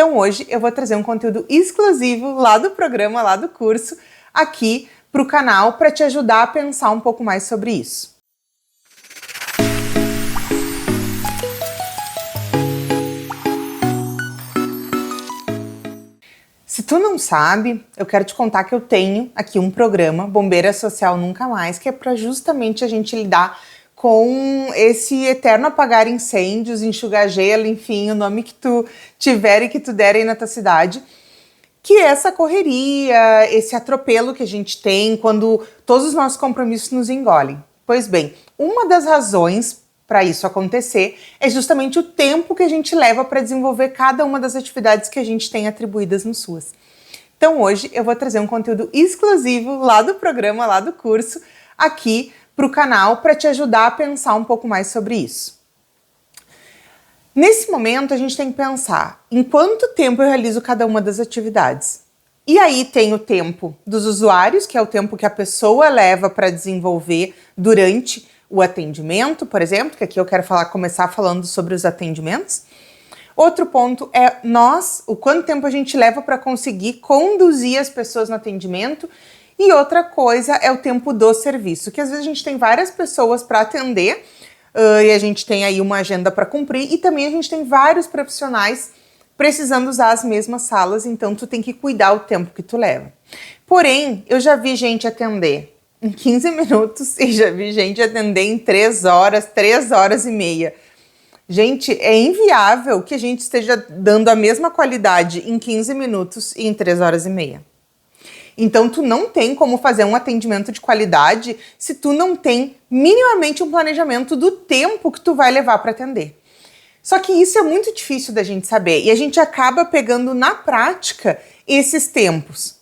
Então hoje eu vou trazer um conteúdo exclusivo lá do programa, lá do curso, aqui para o canal para te ajudar a pensar um pouco mais sobre isso. Se tu não sabe, eu quero te contar que eu tenho aqui um programa, Bombeira Social Nunca Mais, que é para justamente a gente lidar com esse eterno apagar incêndios, enxugar gelo, enfim, o nome que tu tiver e que tu der aí na tua cidade, que é essa correria, esse atropelo que a gente tem quando todos os nossos compromissos nos engolem. Pois bem, uma das razões para isso acontecer é justamente o tempo que a gente leva para desenvolver cada uma das atividades que a gente tem atribuídas no SUAS. Então hoje eu vou trazer um conteúdo exclusivo lá do programa, lá do curso, aqui para o canal para te ajudar a pensar um pouco mais sobre isso. Nesse momento a gente tem que pensar em quanto tempo eu realizo cada uma das atividades. E aí tem o tempo dos usuários, que é o tempo que a pessoa leva para desenvolver durante o atendimento, por exemplo, que aqui eu quero começar falando sobre os atendimentos. Outro ponto é o quanto tempo a gente leva para conseguir conduzir as pessoas no atendimento. E outra coisa é o tempo do serviço, que às vezes a gente tem várias pessoas para atender e a gente tem aí uma agenda para cumprir e também a gente tem vários profissionais precisando usar as mesmas salas, então tu tem que cuidar o tempo que tu leva. Porém, eu já vi gente atender em 15 minutos e já vi gente atender em 3 horas, 3 horas e meia. Gente, é inviável que a gente esteja dando a mesma qualidade em 15 minutos e em 3 horas e meia. Então, tu não tem como fazer um atendimento de qualidade se tu não tem minimamente um planejamento do tempo que tu vai levar para atender. Só que isso é muito difícil da gente saber e a gente acaba pegando na prática esses tempos.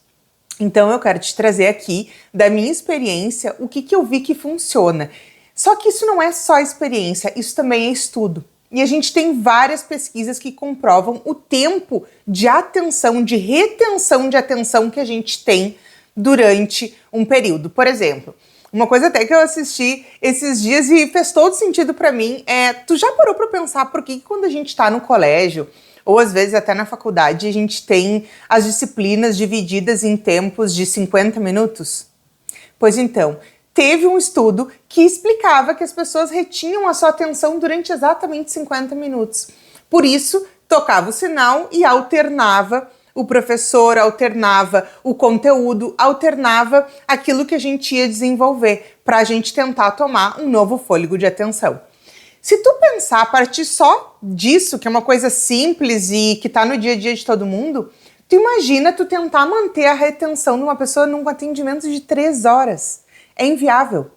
Então, eu quero te trazer aqui, da minha experiência, o que eu vi que funciona. Só que isso não é só experiência, isso também é estudo. E a gente tem várias pesquisas que comprovam o tempo de atenção, de retenção de atenção que a gente tem durante um período. Por exemplo, uma coisa até que eu assisti esses dias e fez todo sentido para mim é, tu já parou para pensar por que quando a gente está no colégio, ou às vezes até na faculdade, a gente tem as disciplinas divididas em tempos de 50 minutos? Pois então, teve um estudo que explicava que as pessoas retinham a sua atenção durante exatamente 50 minutos. Por isso, tocava o sinal e alternava o professor, alternava o conteúdo, alternava aquilo que a gente ia desenvolver para a gente tentar tomar um novo fôlego de atenção. Se tu pensar a partir só disso, que é uma coisa simples e que está no dia a dia de todo mundo, tu imagina tu tentar manter a retenção de uma pessoa num atendimento de 3 horas. É inviável.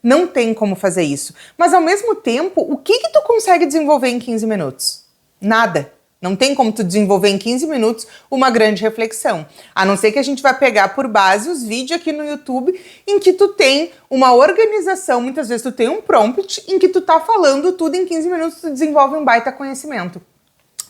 Não tem como fazer isso. Mas ao mesmo tempo, o que tu consegue desenvolver em 15 minutos? Nada. Não tem como tu desenvolver em 15 minutos uma grande reflexão. A não ser que a gente vai pegar por base os vídeos aqui no YouTube em que tu tem uma organização, muitas vezes tu tem um prompt em que tu tá falando tudo em 15 minutos, tu desenvolve um baita conhecimento.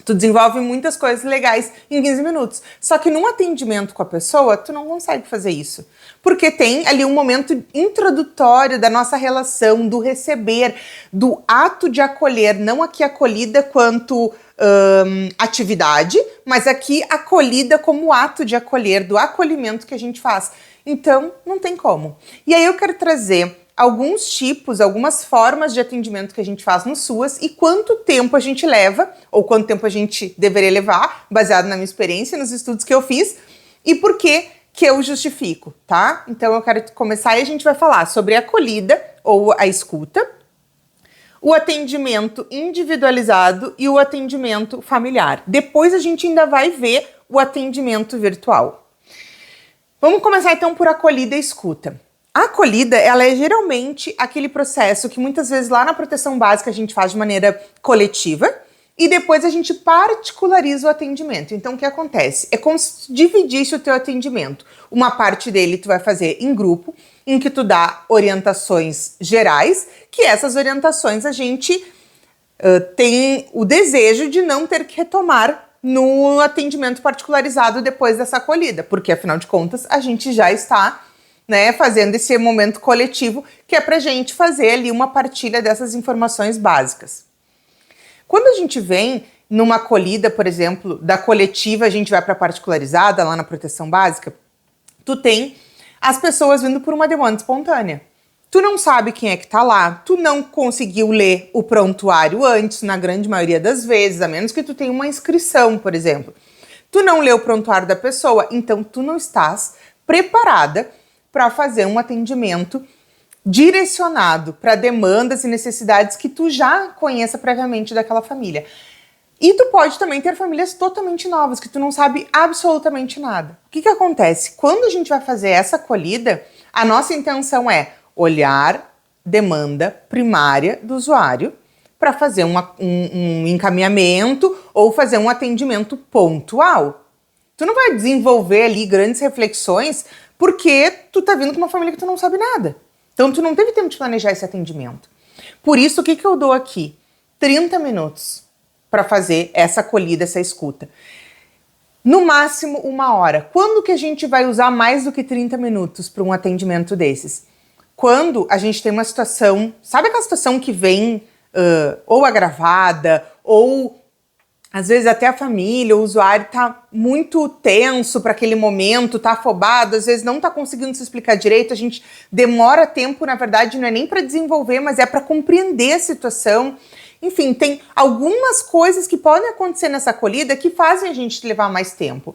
Tu desenvolve muitas coisas legais em 15 minutos. Só que num atendimento com a pessoa, tu não consegue fazer isso. Porque tem ali um momento introdutório da nossa relação, do receber, do ato de acolher. Não aqui acolhida quanto atividade, mas aqui acolhida como ato de acolher, do acolhimento que a gente faz. Então, não tem como. E aí eu quero trazer alguns tipos, algumas formas de atendimento que a gente faz no SUAS e quanto tempo a gente leva, ou quanto tempo a gente deveria levar, baseado na minha experiência, nos estudos que eu fiz, e por que eu justifico, tá? Então eu quero começar e a gente vai falar sobre a acolhida ou a escuta, o atendimento individualizado e o atendimento familiar. Depois a gente ainda vai ver o atendimento virtual. Vamos começar então por acolhida e escuta. A acolhida, ela é geralmente aquele processo que muitas vezes lá na proteção básica a gente faz de maneira coletiva e depois a gente particulariza o atendimento. Então o que acontece? É como se tu dividisse o teu atendimento. Uma parte dele tu vai fazer em grupo, em que tu dá orientações gerais, que essas orientações a gente tem o desejo de não ter que retomar no atendimento particularizado depois dessa acolhida, porque afinal de contas a gente já está fazendo esse momento coletivo que é pra gente fazer ali uma partilha dessas informações básicas. Quando a gente vem numa acolhida, por exemplo, da coletiva, a gente vai para particularizada, lá na proteção básica, tu tem as pessoas vindo por uma demanda espontânea. Tu não sabe quem é que tá lá, tu não conseguiu ler o prontuário antes, na grande maioria das vezes, a menos que tu tenha uma inscrição, por exemplo. Tu não leu o prontuário da pessoa, então tu não estás preparada para fazer um atendimento direcionado para demandas e necessidades que tu já conheça previamente daquela família. E tu pode também ter famílias totalmente novas, que tu não sabe absolutamente nada. O que acontece? Quando a gente vai fazer essa acolhida, a nossa intenção é olhar demanda primária do usuário para fazer um encaminhamento ou fazer um atendimento pontual. Tu não vai desenvolver ali grandes reflexões porque tu tá vindo com uma família que tu não sabe nada. Então tu não teve tempo de planejar esse atendimento. Por isso, o que eu dou aqui? 30 minutos para fazer essa acolhida, essa escuta. No máximo 1 hora. Quando que a gente vai usar mais do que 30 minutos para um atendimento desses? Quando a gente tem uma situação, sabe aquela situação que vem ou agravada, ou às vezes até a família, o usuário tá muito tenso para aquele momento, tá afobado, às vezes não tá conseguindo se explicar direito, a gente demora tempo, na verdade, não é nem para desenvolver, mas é para compreender a situação. Enfim, tem algumas coisas que podem acontecer nessa acolhida que fazem a gente levar mais tempo.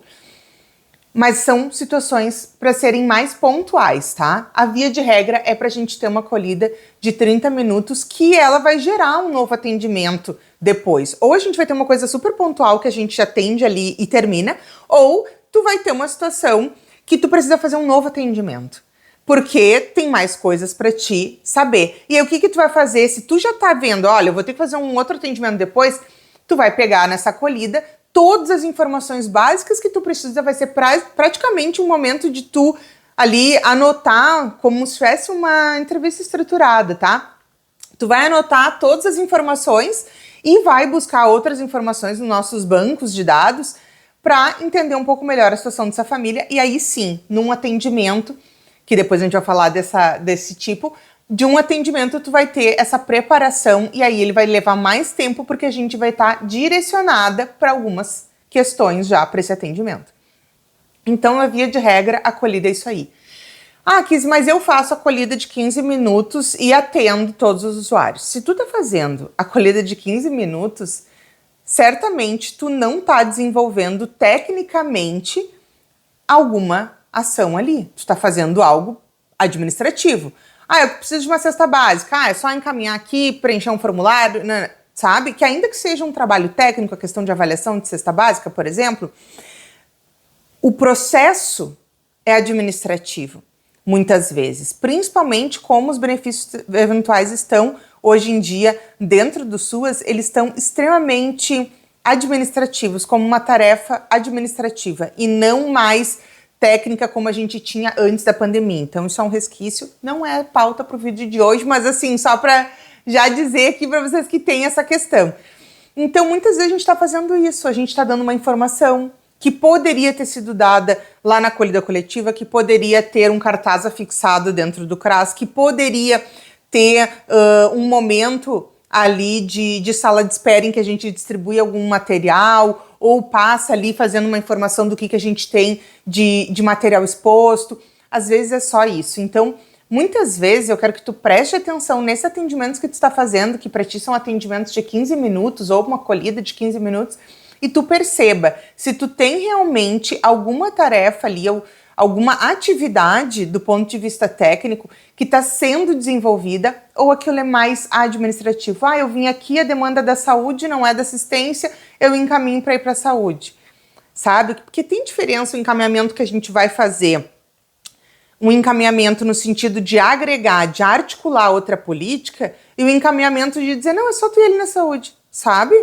Mas são situações para serem mais pontuais, tá? A via de regra é para a gente ter uma acolhida de 30 minutos que ela vai gerar um novo atendimento depois. Ou a gente vai ter uma coisa super pontual que a gente atende ali e termina, ou tu vai ter uma situação que tu precisa fazer um novo atendimento. Porque tem mais coisas para ti saber. E aí o que tu vai fazer? Se tu já tá vendo, olha, eu vou ter que fazer um outro atendimento depois, tu vai pegar nessa acolhida todas as informações básicas que tu precisa, vai ser praticamente um momento de tu ali anotar como se fosse uma entrevista estruturada, tá? Tu vai anotar todas as informações e vai buscar outras informações nos nossos bancos de dados para entender um pouco melhor a situação dessa família. E aí sim, num atendimento, que depois a gente vai falar desse tipo, de um atendimento tu vai ter essa preparação e aí ele vai levar mais tempo porque a gente vai estar direcionada para algumas questões já para esse atendimento. Então, a via de regra, acolhida é isso aí. Ah, Kizzy, mas eu faço acolhida de 15 minutos e atendo todos os usuários. Se tu tá fazendo acolhida de 15 minutos, certamente tu não tá desenvolvendo tecnicamente alguma ação ali. Tu tá fazendo algo administrativo. Ah, eu preciso de uma cesta básica. Ah, é só encaminhar aqui, preencher um formulário, né? Sabe? Que ainda que seja um trabalho técnico, a questão de avaliação de cesta básica, por exemplo, o processo é administrativo, muitas vezes. Principalmente como os benefícios eventuais estão, hoje em dia, dentro do SUAS, eles estão extremamente administrativos, como uma tarefa administrativa, e não mais técnica como a gente tinha antes da pandemia. Então isso é um resquício, não é pauta para o vídeo de hoje, mas assim, só para já dizer aqui para vocês que tem essa questão. Então muitas vezes a gente está fazendo isso, a gente está dando uma informação que poderia ter sido dada lá na acolhida coletiva, que poderia ter um cartaz afixado dentro do CRAS, que poderia ter um momento ali de sala de espera em que a gente distribui algum material ou passa ali fazendo uma informação do que a gente tem de material exposto. Às vezes é só isso. Então, muitas vezes eu quero que tu preste atenção nesses atendimentos que tu está fazendo, que para ti são atendimentos de 15 minutos ou uma acolhida de 15 minutos, e tu perceba se tu tem realmente alguma tarefa ali ou alguma atividade do ponto de vista técnico que está sendo desenvolvida ou aquilo é mais administrativo. Ah, eu vim aqui, a demanda da saúde não é da assistência, eu encaminho para ir para a saúde, sabe? Porque tem diferença o encaminhamento que a gente vai fazer, um encaminhamento no sentido de agregar, de articular outra política e o encaminhamento de dizer, não, é só tu ir ali na saúde, sabe?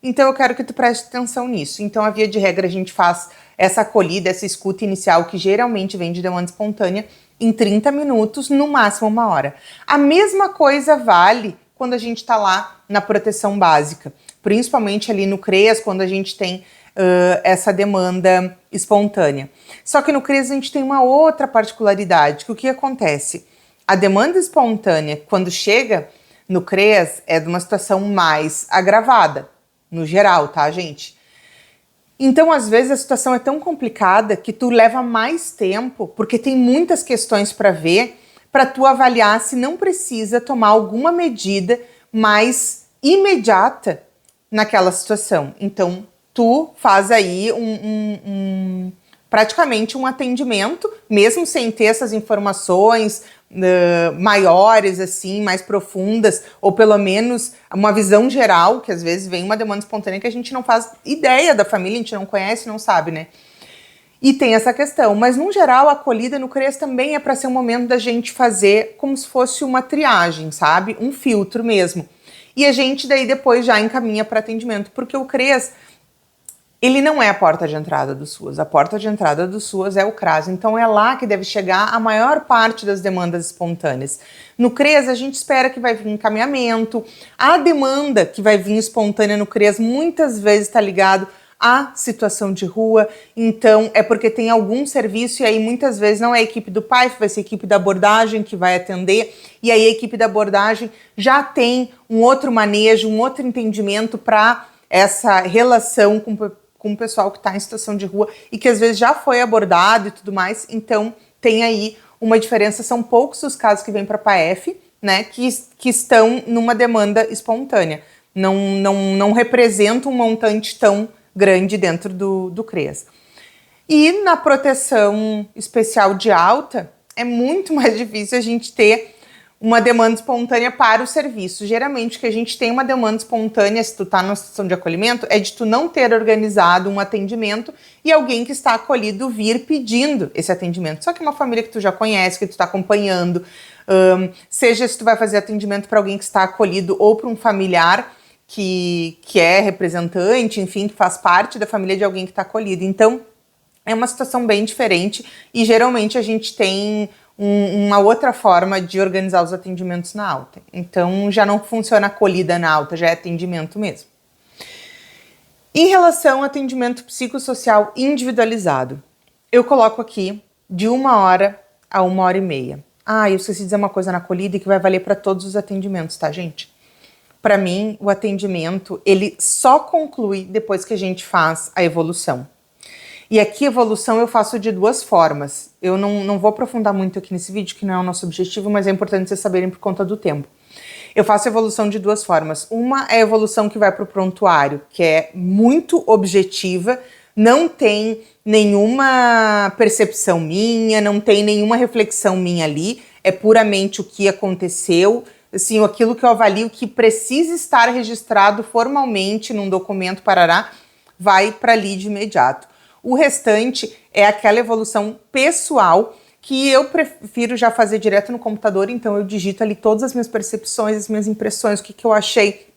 Então eu quero que tu preste atenção nisso. Então a via de regra a gente faz essa acolhida, essa escuta inicial que geralmente vem de demanda espontânea em 30 minutos, no máximo 1 hora. A mesma coisa vale quando a gente está lá na proteção básica, principalmente ali no CREAS, quando a gente tem essa demanda espontânea. Só que no CREAS a gente tem uma outra particularidade, que o que acontece? A demanda espontânea, quando chega no CREAS, é de uma situação mais agravada. no geral, tá, gente? Então, às vezes, a situação é tão complicada que tu leva mais tempo, porque tem muitas questões para ver, para tu avaliar se não precisa tomar alguma medida mais imediata naquela situação. Então, tu faz aí praticamente um atendimento, mesmo sem ter essas informações maiores, assim, mais profundas, ou pelo menos uma visão geral, que às vezes vem uma demanda espontânea que a gente não faz ideia da família, a gente não conhece, não sabe, né? E tem essa questão, mas no geral a acolhida no CREAS também é para ser um momento da gente fazer como se fosse uma triagem, sabe? Um filtro mesmo. E a gente daí depois já encaminha para atendimento, porque o CREAS, ele não é a porta de entrada do SUAS, a porta de entrada do SUAS é o CRAS, então é lá que deve chegar a maior parte das demandas espontâneas. No CREAS a gente espera que vai vir encaminhamento, a demanda que vai vir espontânea no CREAS muitas vezes está ligado à situação de rua, então é porque tem algum serviço e aí muitas vezes não é a equipe do PAIF, vai ser a equipe da abordagem que vai atender, e aí a equipe da abordagem já tem um outro manejo, um outro entendimento para essa relação com o pessoal que está em situação de rua e que às vezes já foi abordado e tudo mais, então tem aí uma diferença, são poucos os casos que vêm para a PAEF, né, que estão numa demanda espontânea, não representa um montante tão grande dentro do CREAS. E na proteção especial de alta, é muito mais difícil a gente ter uma demanda espontânea para o serviço. Geralmente, que a gente tem uma demanda espontânea, se tu tá numa situação de acolhimento, é de tu não ter organizado um atendimento e alguém que está acolhido vir pedindo esse atendimento. Só que uma família que tu já conhece, que tu tá acompanhando, seja se tu vai fazer atendimento para alguém que está acolhido ou para um familiar que é representante, enfim, que faz parte da família de alguém que está acolhido. Então, é uma situação bem diferente e geralmente a gente tem uma outra forma de organizar os atendimentos na alta. Então, já não funciona acolhida na alta, já é atendimento mesmo. Em relação ao atendimento psicossocial individualizado, eu coloco aqui de 1 hora a 1h30. Ah, eu esqueci de dizer uma coisa na acolhida e que vai valer para todos os atendimentos, tá, gente? Para mim, o atendimento, ele só conclui depois que a gente faz a evolução. E aqui, evolução eu faço de 2 formas. Eu não vou aprofundar muito aqui nesse vídeo, que não é o nosso objetivo, mas é importante vocês saberem por conta do tempo. Eu faço evolução de 2 formas. Uma é a evolução que vai para o prontuário, que é muito objetiva, não tem nenhuma percepção minha, não tem nenhuma reflexão minha ali, é puramente o que aconteceu, assim, aquilo que eu avalio que precisa estar registrado formalmente num documento, parará, vai para ali de imediato. O restante é aquela evolução pessoal que eu prefiro já fazer direto no computador, então eu digito ali todas as minhas percepções, as minhas impressões, o que eu achei,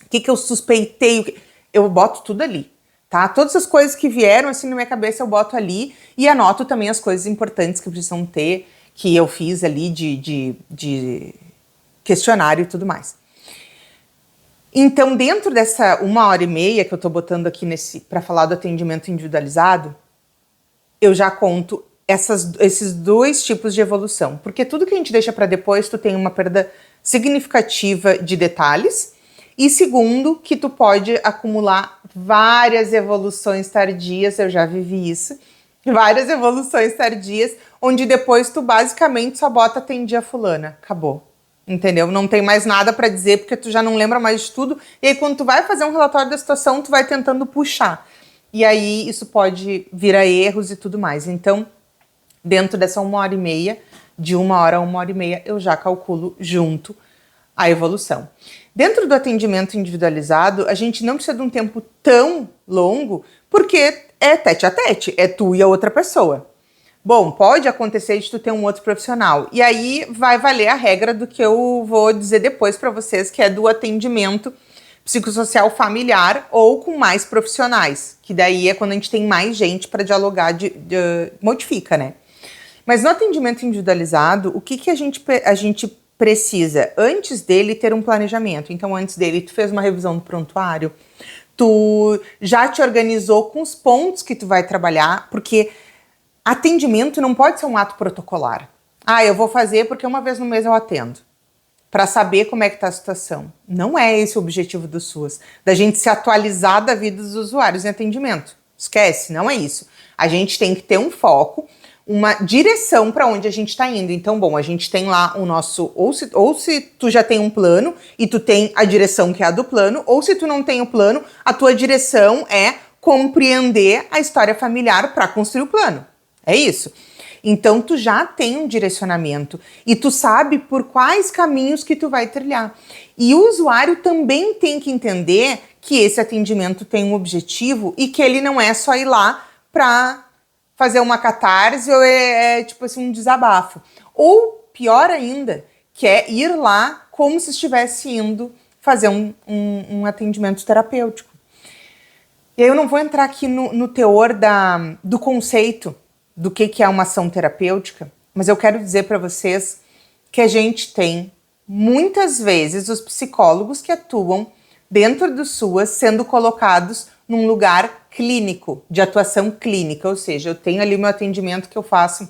o que eu suspeitei, eu boto tudo ali, tá? Todas as coisas que vieram assim na minha cabeça eu boto ali e anoto também as coisas importantes que precisam ter, que eu fiz ali de questionário e tudo mais. Então, dentro dessa 1h30 que eu tô botando aqui para falar do atendimento individualizado, eu já conto esses 2 tipos de evolução. Porque tudo que a gente deixa para depois, tu tem uma perda significativa de detalhes. E segundo, que tu pode acumular várias evoluções tardias, eu já vivi isso, várias evoluções tardias, onde depois tu basicamente só bota atendi a fulana, acabou. Entendeu? Não tem mais nada para dizer porque tu já não lembra mais de tudo. E aí quando tu vai fazer um relatório da situação, tu vai tentando puxar. E aí isso pode vir a erros e tudo mais. Então, dentro dessa 1h30, de 1 hora a 1h30, eu já calculo junto a evolução. Dentro do atendimento individualizado, a gente não precisa de um tempo tão longo, porque é tete a tete, é tu e a outra pessoa. Bom, pode acontecer de tu ter um outro profissional. E aí vai valer a regra do que eu vou dizer depois para vocês, que é do atendimento psicossocial familiar ou com mais profissionais. Que daí é quando a gente tem mais gente para dialogar, modifica, né? Mas no atendimento individualizado, o que a gente precisa? Antes dele ter um planejamento. Então, antes dele, tu fez uma revisão do prontuário, tu já te organizou com os pontos que tu vai trabalhar, porque atendimento não pode ser um ato protocolar. Ah, eu vou fazer porque uma vez no mês eu atendo. para saber como é que tá a situação. Não é esse o objetivo do SUAS, da gente se atualizar da vida dos usuários em atendimento. Esquece, não é isso. A gente tem que ter um foco, uma direção para onde a gente está indo. Então, bom, a gente tem lá o nosso, ou se tu já tem um plano e tu tem a direção que é a do plano, ou se tu não tem o plano, a tua direção é compreender a história familiar para construir o plano. É isso. Então, tu já tem um direcionamento e tu sabe por quais caminhos que tu vai trilhar. E o usuário também tem que entender que esse atendimento tem um objetivo e que ele não é só ir lá para fazer uma catarse ou tipo assim, um desabafo. Ou, pior ainda, que é ir lá como se estivesse indo fazer um atendimento terapêutico. E aí eu não vou entrar aqui no teor do conceito do que é uma ação terapêutica, mas eu quero dizer para vocês que a gente tem, muitas vezes, os psicólogos que atuam dentro do SUAS sendo colocados num lugar clínico, de atuação clínica, ou seja, eu tenho ali o meu atendimento que eu faço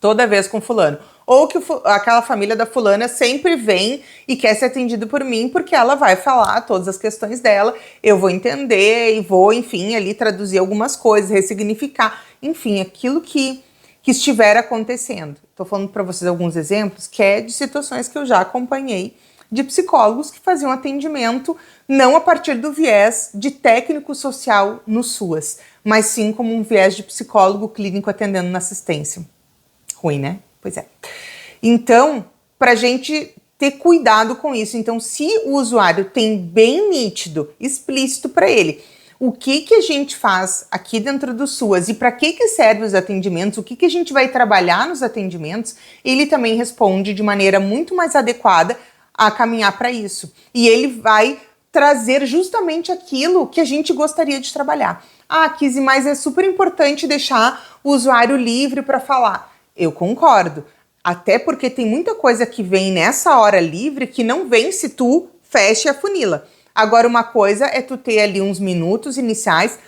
toda vez com fulano, ou que aquela família da fulana sempre vem e quer ser atendido por mim porque ela vai falar todas as questões dela, eu vou entender e vou, enfim, ali traduzir algumas coisas, ressignificar, enfim, aquilo que estiver acontecendo. Estou falando para vocês alguns exemplos que é de situações que eu já acompanhei de psicólogos que faziam atendimento não a partir do viés de técnico social no SUAS, mas sim como um viés de psicólogo clínico atendendo na assistência. Ruim, né? Pois é. Então, para a gente ter cuidado com isso. Então, se o usuário tem bem nítido, explícito para ele, o que a gente faz aqui dentro do SUAS e para que serve os atendimentos, o que a gente vai trabalhar nos atendimentos, ele também responde de maneira muito mais adequada a caminhar para isso. E ele vai trazer justamente aquilo que a gente gostaria de trabalhar. Ah, Kizzy, mas é super importante deixar o usuário livre para falar. Eu concordo. Até porque tem muita coisa que vem nessa hora livre que não vem se tu fecha a funila. Agora, uma coisa é tu ter ali uns minutos iniciais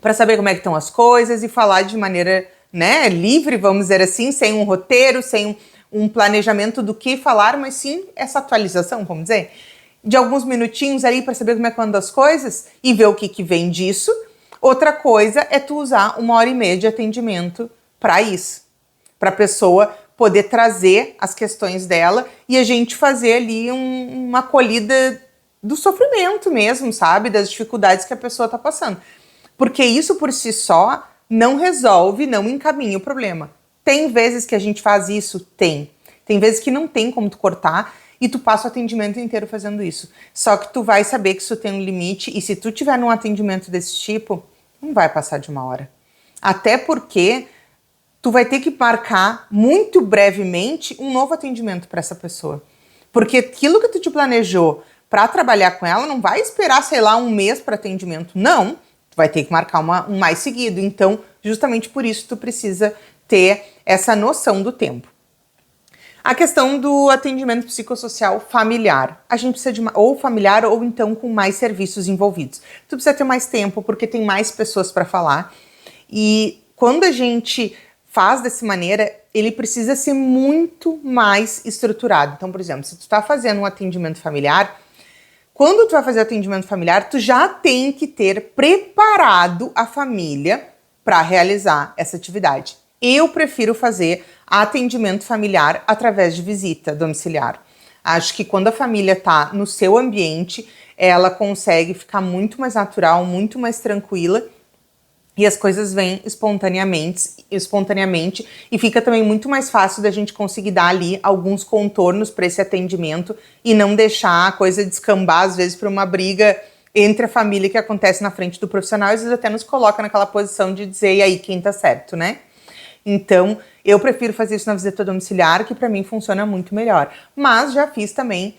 para saber como é que estão as coisas e falar de maneira, né, livre, vamos dizer assim, sem um roteiro, sem um planejamento do que falar, mas sim essa atualização, vamos dizer, de alguns minutinhos ali para saber como é que andam as coisas e ver o que vem disso. Outra coisa é tu usar 1h30 de atendimento para isso, para a pessoa poder trazer as questões dela e a gente fazer ali uma acolhida do sofrimento mesmo, sabe? Das dificuldades que a pessoa está passando. Porque isso por si só não resolve, não encaminha o problema. Tem vezes que a gente faz isso? Tem. Tem vezes que não tem como tu cortar e tu passa o atendimento inteiro fazendo isso. Só que tu vai saber que isso tem um limite e se tu tiver num atendimento desse tipo, não vai passar de 1 hora. Até porque tu vai ter que marcar muito brevemente um novo atendimento para essa pessoa. Porque aquilo que tu te planejou para trabalhar com ela não vai esperar, sei lá, 1 mês para atendimento. Não, tu vai ter que marcar um mais seguido. Então, justamente por isso tu precisa ter essa noção do tempo. A questão do atendimento psicossocial familiar. A gente precisa de ou familiar ou então com mais serviços envolvidos. Tu precisa ter mais tempo porque tem mais pessoas para falar. E quando a gente faz dessa maneira, ele precisa ser muito mais estruturado. Então, por exemplo, se tu está fazendo um atendimento familiar, quando tu vai fazer atendimento familiar, tu já tem que ter preparado a família para realizar essa atividade. Eu prefiro fazer atendimento familiar através de visita domiciliar. Acho que quando a família está no seu ambiente, ela consegue ficar muito mais natural, muito mais tranquila e as coisas vêm espontaneamente e fica também muito mais fácil da gente conseguir dar ali alguns contornos para esse atendimento e não deixar a coisa descambar, às vezes, para uma briga entre a família que acontece na frente do profissional e às vezes até nos coloca naquela posição de dizer, e aí, quem tá certo, né? Então, eu prefiro fazer isso na visita domiciliar, que para mim funciona muito melhor. Mas já fiz também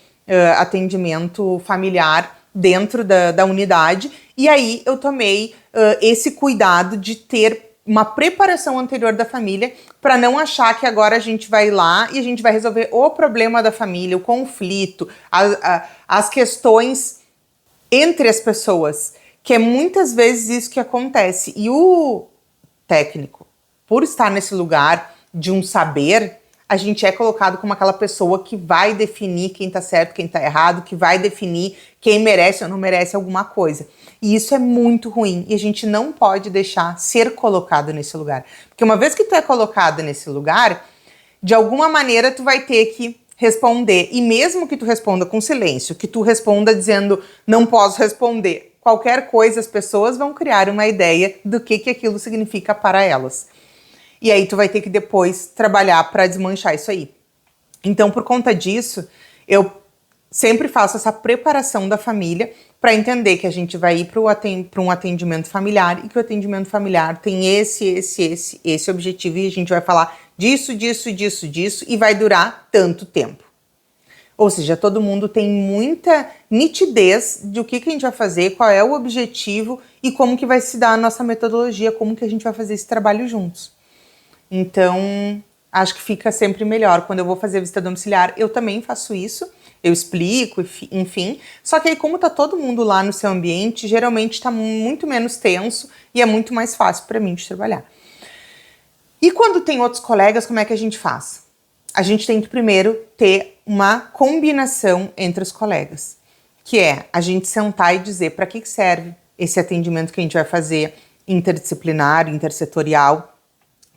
atendimento familiar dentro da unidade, e aí eu tomei esse cuidado de ter uma preparação anterior da família para não achar que agora a gente vai lá e a gente vai resolver o problema da família, o conflito, as questões entre as pessoas, que é muitas vezes isso que acontece. E o técnico, por estar nesse lugar de um saber, a gente é colocado como aquela pessoa que vai definir quem tá certo, quem tá errado, que vai definir quem merece ou não merece alguma coisa. E isso é muito ruim, e a gente não pode deixar ser colocado nesse lugar. Porque uma vez que tu é colocado nesse lugar, de alguma maneira tu vai ter que responder. E mesmo que tu responda com silêncio, que tu responda dizendo não posso responder, qualquer coisa as pessoas vão criar uma ideia do que aquilo significa para elas. E aí tu vai ter que depois trabalhar para desmanchar isso aí. Então, por conta disso, eu sempre faço essa preparação da família para entender que a gente vai ir para um atendimento familiar e que o atendimento familiar tem esse objetivo e a gente vai falar disso e vai durar tanto tempo. Ou seja, todo mundo tem muita nitidez de o que a gente vai fazer, qual é o objetivo e como que vai se dar a nossa metodologia, como que a gente vai fazer esse trabalho juntos. Então, acho que fica sempre melhor. Quando eu vou fazer visita domiciliar, eu também faço isso. Eu explico, enfim. Só que aí, como tá todo mundo lá no seu ambiente, geralmente tá muito menos tenso e é muito mais fácil para mim de trabalhar. E quando tem outros colegas, como é que a gente faz? A gente tem que primeiro ter uma combinação entre os colegas, que é a gente sentar e dizer para que serve esse atendimento que a gente vai fazer interdisciplinar, intersetorial,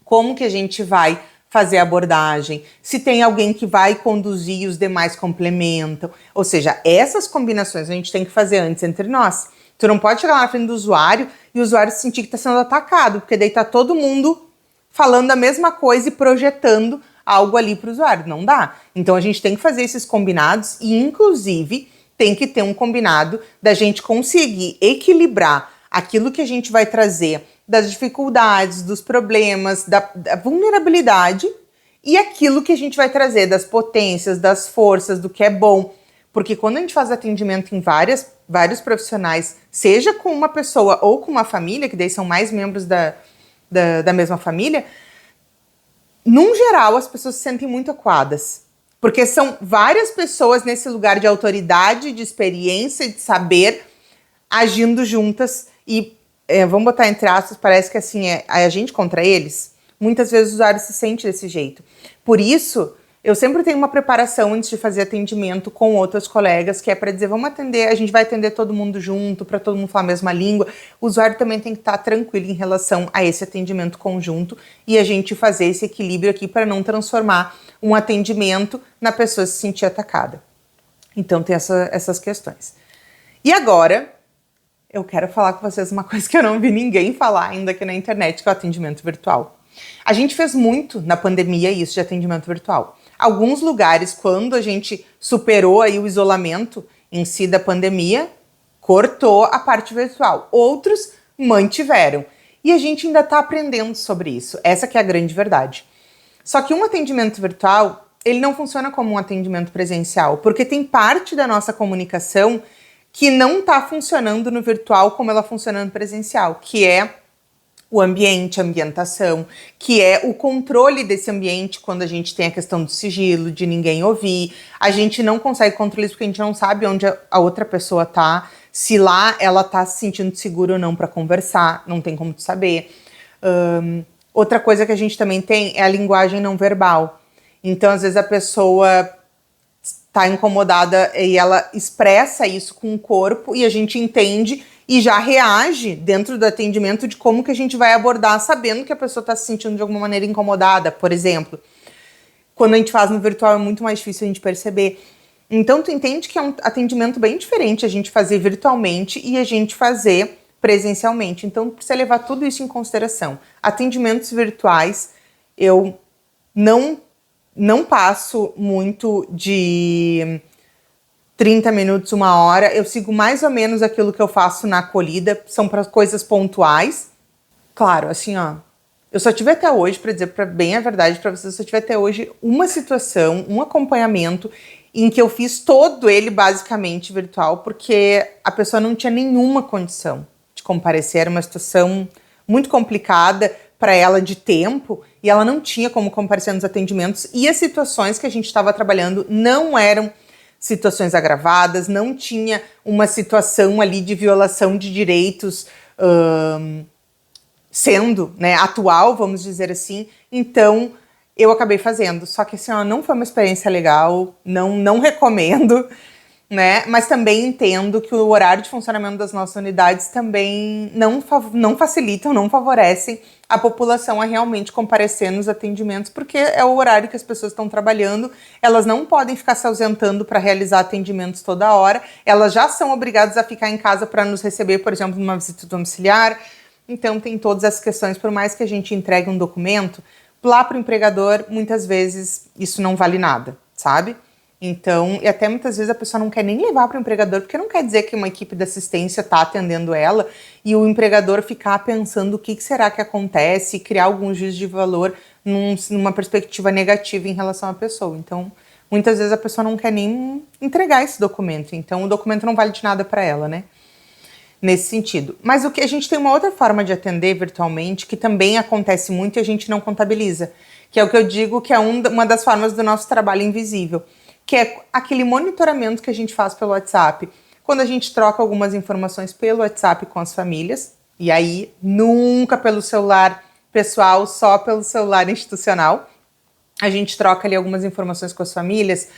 como que a gente vai fazer a abordagem, se tem alguém que vai conduzir e os demais complementam. Ou seja, essas combinações a gente tem que fazer antes entre nós. Tu não pode chegar lá na frente do usuário e o usuário sentir que está sendo atacado, porque daí tá todo mundo falando a mesma coisa e projetando algo ali para o usuário. Não dá. Então a gente tem que fazer esses combinados e, inclusive, tem que ter um combinado da gente conseguir equilibrar aquilo que a gente vai trazer das dificuldades, dos problemas, da vulnerabilidade e aquilo que a gente vai trazer das potências, das forças, do que é bom. Porque quando a gente faz atendimento em vários profissionais, seja com uma pessoa ou com uma família, que daí são mais membros da mesma família, num geral as pessoas se sentem muito acuadas. Porque são várias pessoas nesse lugar de autoridade, de experiência, de saber, agindo juntas e vamos botar entre aspas, parece que assim é a gente contra eles. Muitas vezes o usuário se sente desse jeito. Por isso, eu sempre tenho uma preparação antes de fazer atendimento com outros colegas, que é para dizer, vamos atender, a gente vai atender todo mundo junto, para todo mundo falar a mesma língua. O usuário também tem que estar tranquilo em relação a esse atendimento conjunto e a gente fazer esse equilíbrio aqui para não transformar um atendimento na pessoa se sentir atacada. Então tem essas questões. E agora, eu quero falar com vocês uma coisa que eu não vi ninguém falar ainda aqui na internet, que é o atendimento virtual. A gente fez muito na pandemia isso de atendimento virtual. Alguns lugares, quando a gente superou aí o isolamento em si da pandemia, cortou a parte virtual. Outros mantiveram. E a gente ainda está aprendendo sobre isso. Essa que é a grande verdade. Só que um atendimento virtual, ele não funciona como um atendimento presencial, porque tem parte da nossa comunicação que não está funcionando no virtual como ela funciona no presencial, que é o ambiente, a ambientação, que é o controle desse ambiente quando a gente tem a questão do sigilo, de ninguém ouvir. A gente não consegue controlar isso porque a gente não sabe onde a outra pessoa tá, se lá ela tá se sentindo segura ou não para conversar, não tem como tu saber. Outra coisa que a gente também tem é a linguagem não verbal. Então, às vezes a pessoa tá incomodada e ela expressa isso com o corpo e a gente entende e já reage dentro do atendimento de como que a gente vai abordar, sabendo que a pessoa está se sentindo de alguma maneira incomodada, por exemplo. Quando a gente faz no virtual é muito mais difícil a gente perceber. Então tu entende que é um atendimento bem diferente a gente fazer virtualmente e a gente fazer presencialmente. Então precisa levar tudo isso em consideração. Atendimentos virtuais, eu não passo muito de 30 minutos, 1 hora, eu sigo mais ou menos aquilo que eu faço na acolhida, são para coisas pontuais. Claro, assim, eu só tive até hoje, para dizer bem a verdade para vocês, eu só tive até hoje uma situação, um acompanhamento em que eu fiz todo ele basicamente virtual, porque a pessoa não tinha nenhuma condição de comparecer, era uma situação muito complicada para ela de tempo, e ela não tinha como comparecer nos atendimentos, e as situações que a gente estava trabalhando não eram situações agravadas, não tinha uma situação ali de violação de direitos sendo, né, atual, vamos dizer assim. Então, Eu acabei fazendo, só que assim, ó, não foi uma experiência legal, não recomendo, né? Mas também entendo que o horário de funcionamento das nossas unidades também não facilitam, não favorecem a população a realmente comparecer nos atendimentos, porque é o horário que as pessoas estão trabalhando, elas não podem ficar se ausentando para realizar atendimentos toda hora, elas já são obrigadas a ficar em casa para nos receber, por exemplo, numa visita domiciliar. Então tem todas essas questões, por mais que a gente entregue um documento, lá para o empregador, muitas vezes isso não vale nada, sabe? Então, e até muitas vezes a pessoa não quer nem levar para o empregador, porque não quer dizer que uma equipe de assistência está atendendo ela e o empregador ficar pensando o que será que acontece e criar algum juízo de valor numa perspectiva negativa em relação à pessoa. Então, muitas vezes a pessoa não quer nem entregar esse documento, então o documento não vale de nada para ela, né? Nesse sentido. Mas o que a gente tem uma outra forma de atender virtualmente, que também acontece muito e a gente não contabiliza, que é o que eu digo que é uma das formas do nosso trabalho invisível, que é aquele monitoramento que a gente faz pelo WhatsApp, quando a gente troca algumas informações pelo WhatsApp com as famílias, e aí nunca pelo celular pessoal, só pelo celular institucional. A gente troca ali algumas informações com as famílias,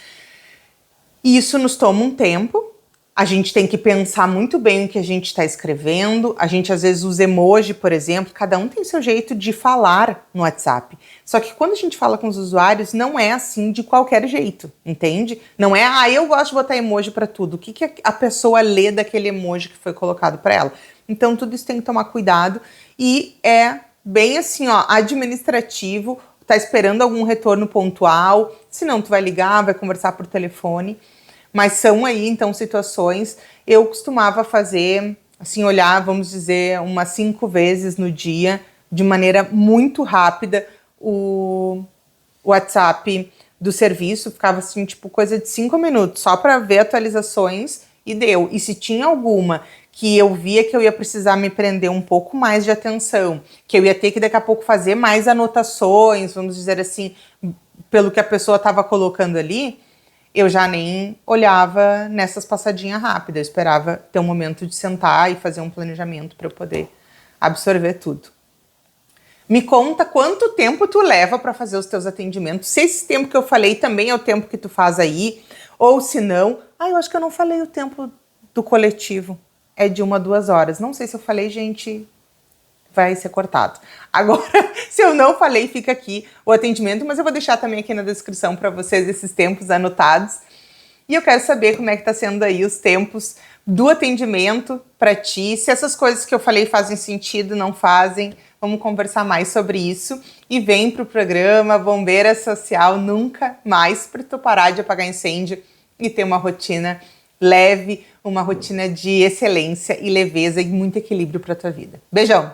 e isso nos toma um tempo. A gente tem que pensar muito bem o que a gente está escrevendo. A gente às vezes usa emoji, por exemplo. Cada um tem seu jeito de falar no WhatsApp. Só que quando a gente fala com os usuários, não é assim de qualquer jeito, entende? Não é, eu gosto de botar emoji para tudo. O que a pessoa lê daquele emoji que foi colocado para ela? Então tudo isso tem que tomar cuidado. E é bem assim, ó, administrativo. Tá esperando algum retorno pontual. Se não, tu vai ligar, vai conversar por telefone. Mas são aí, então, situações. Eu costumava fazer, assim, olhar, vamos dizer, umas 5 vezes no dia, de maneira muito rápida, o WhatsApp do serviço. Ficava, assim, tipo, coisa de 5 minutos, só para ver atualizações e deu. E se tinha alguma que eu via que eu ia precisar me prender um pouco mais de atenção, que eu ia ter que daqui a pouco fazer mais anotações, vamos dizer assim, pelo que a pessoa estava colocando ali, eu já nem olhava nessas passadinhas rápidas, eu esperava ter um momento de sentar e fazer um planejamento para eu poder absorver tudo. Me conta quanto tempo tu leva para fazer os teus atendimentos, se esse tempo que eu falei também é o tempo que tu faz aí, ou se não, eu acho que eu não falei o tempo do coletivo, é de 1 a 2 horas, não sei se eu falei, gente, vai ser cortado. Agora, se eu não falei, fica aqui o atendimento, mas eu vou deixar também aqui na descrição para vocês esses tempos anotados. E eu quero saber como é que tá sendo aí os tempos do atendimento para ti, se essas coisas que eu falei fazem sentido, não fazem. Vamos conversar mais sobre isso. E vem pro programa Bombeira Social Nunca Mais, para tu parar de apagar incêndio e ter uma rotina leve, uma rotina de excelência e leveza e muito equilíbrio para tua vida. Beijão!